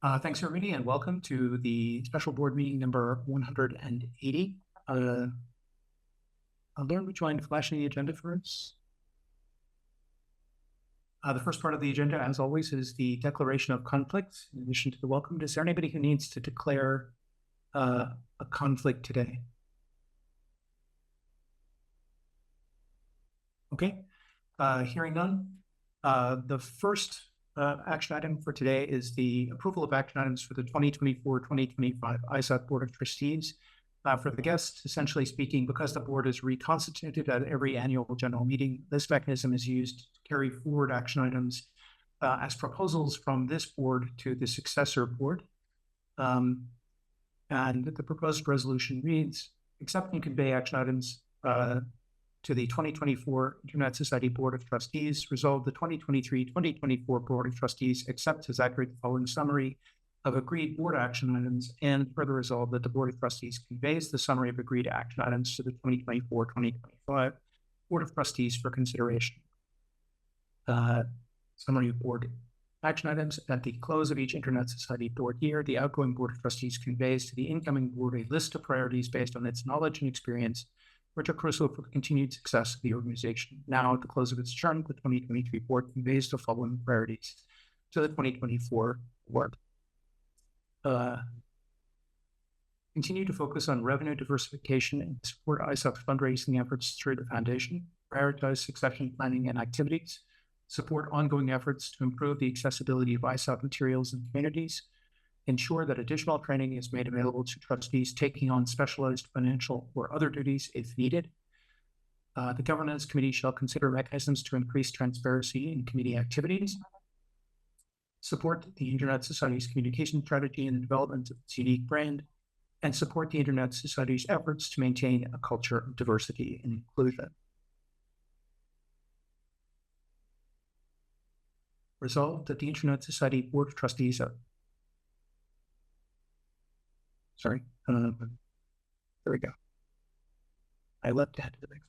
Thanks, everybody, and welcome to the special board meeting number 180. Lauren, would you mind flashing the agenda for us? The first part of the agenda, as always, is the declaration of conflict. In addition to the welcome, is there anybody who needs to declare a conflict today? Okay, hearing none. The first action item for today is the approval of action items for the 2024-2025 ISAC Board of Trustees. For the guests, essentially speaking, because the board is reconstituted at every annual general meeting, this mechanism is used to carry forward action items as proposals from this board to the successor board. And the proposed resolution reads, accept and convey action items to the 2024 Internet Society Board of Trustees. Resolve the 2023-2024 Board of Trustees accepts as accurate the following summary of agreed board action items, and further resolve that the Board of Trustees conveys the summary of agreed action items to the 2024-2025 Board of Trustees for consideration. Summary of board action items. At the close of each Internet Society board year, the outgoing Board of Trustees conveys to the incoming board a list of priorities based on its knowledge and experience, which are crucial for the continued success of the organization. Now, at the close of its term, the 2023 board conveys the following priorities to the 2024 board. Continue to focus on revenue diversification and support ISAC fundraising efforts through the foundation, prioritize succession planning and activities, support ongoing efforts to improve the accessibility of ISAC materials in communities, ensure that additional training is made available to trustees taking on specialized financial or other duties if needed. The governance committee shall consider mechanisms to increase transparency in committee activities, support the Internet Society's communication strategy and the development of its unique brand, and support the Internet Society's efforts to maintain a culture of diversity and inclusion. Resolved that the Internet Society Board of Trustees there we go. I leapt ahead to the next.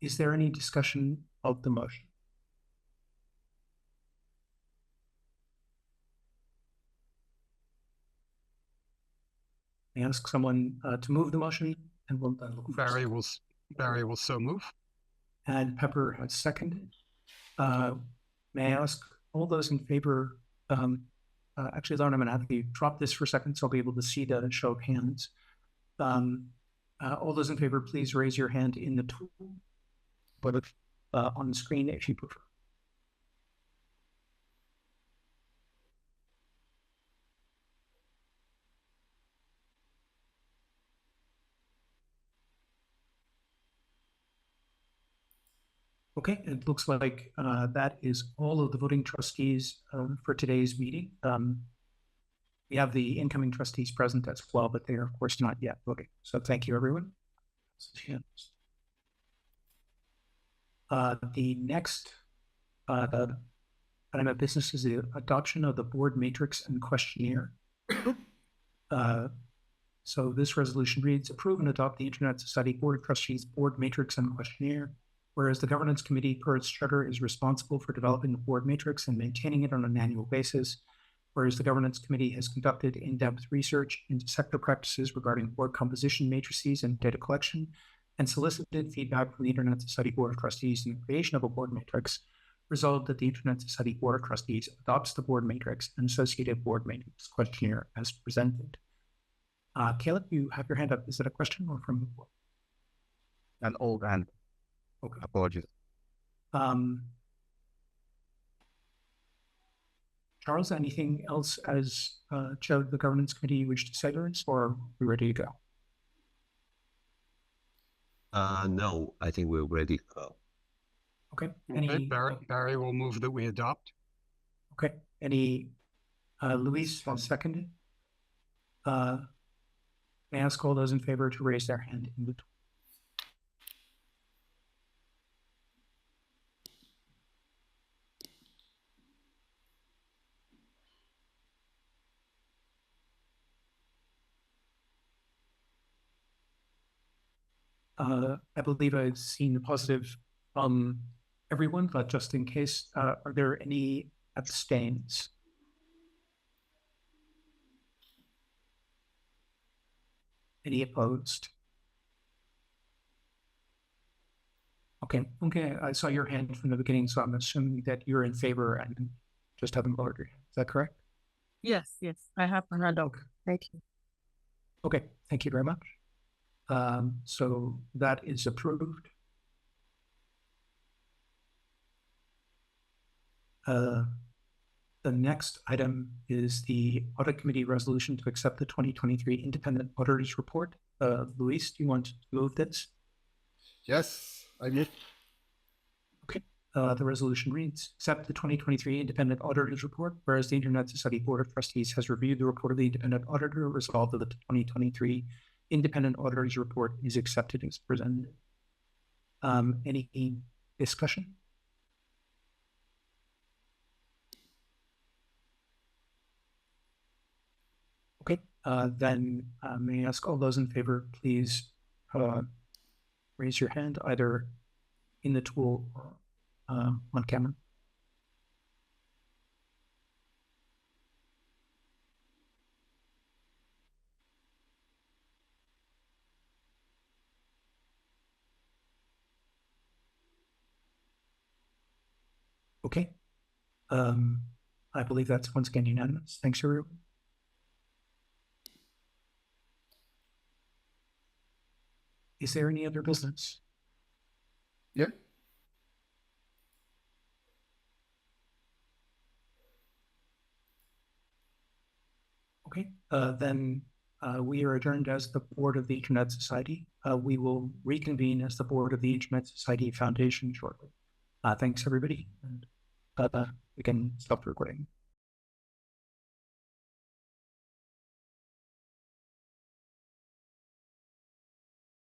Is there any discussion of the motion? I ask someone to move the motion, and we'll then look. Barry will so move. And Pepper has seconded. May I ask all those in favor? Actually, Lauren, I'm going to have you drop this for a second so I'll be able to see the show of hands. All those in favor, please raise your hand in the tool, but on the screen if you prefer. Okay, it looks like that is all of the voting trustees for today's meeting. We have the incoming trustees present as well, but they are, of course, not yet voting. So thank you, everyone. The next item of business is the adoption of the board matrix and questionnaire. So this resolution reads, approve and adopt the Internet Society Board of Trustees board matrix and questionnaire. Whereas the governance committee, per its charter, is responsible for developing the board matrix and maintaining it on an annual basis. Whereas the governance committee has conducted in-depth research into sector practices regarding board composition matrices and data collection, and solicited feedback from the Internet Society Board of Trustees in the creation of a board matrix, resolved that the Internet Society Board of Trustees adopts the board matrix and associated board matrix questionnaire as presented. Caleb, you have your hand up. Is that a question or from the board? An old hand. Okay. Apologies. Charles, anything else as chair of the governance committee you wish to say to us, or are we ready to go? No, I think we're ready to go. Okay. Okay, Barry will move that we adopt. Okay. Any Luis will second it. May I ask all those in favor to raise their hand in the I believe I've seen a positive from everyone, but just in case, are there any abstains? Any opposed? Okay, I saw your hand from the beginning, so I'm assuming that you're in favor and just haven't lowered your hand. Is that correct? Yes, I have my hand up. Thank you. Okay, thank you very much. So that is approved. The next item is the Audit Committee resolution to accept the 2023 Independent Auditors Report. Luis, do you want to move this? Yes, I did. Okay. The resolution reads, accept the 2023 Independent Auditors Report, whereas the Internet Society Board of Trustees has reviewed the report of the Independent Auditor, resolved that the 2023 Independent Auditors Report is accepted as presented. Any discussion? Okay, then may I ask all those in favor, please raise your hand either in the tool or on camera. Okay. I believe that's once again unanimous. Thanks, everyone. Is there any other business? Yeah. Okay, then we are adjourned as the Board of the Internet Society. We will reconvene as the Board of the Internet Society Foundation shortly. Thanks, everybody. And we can stop the recording.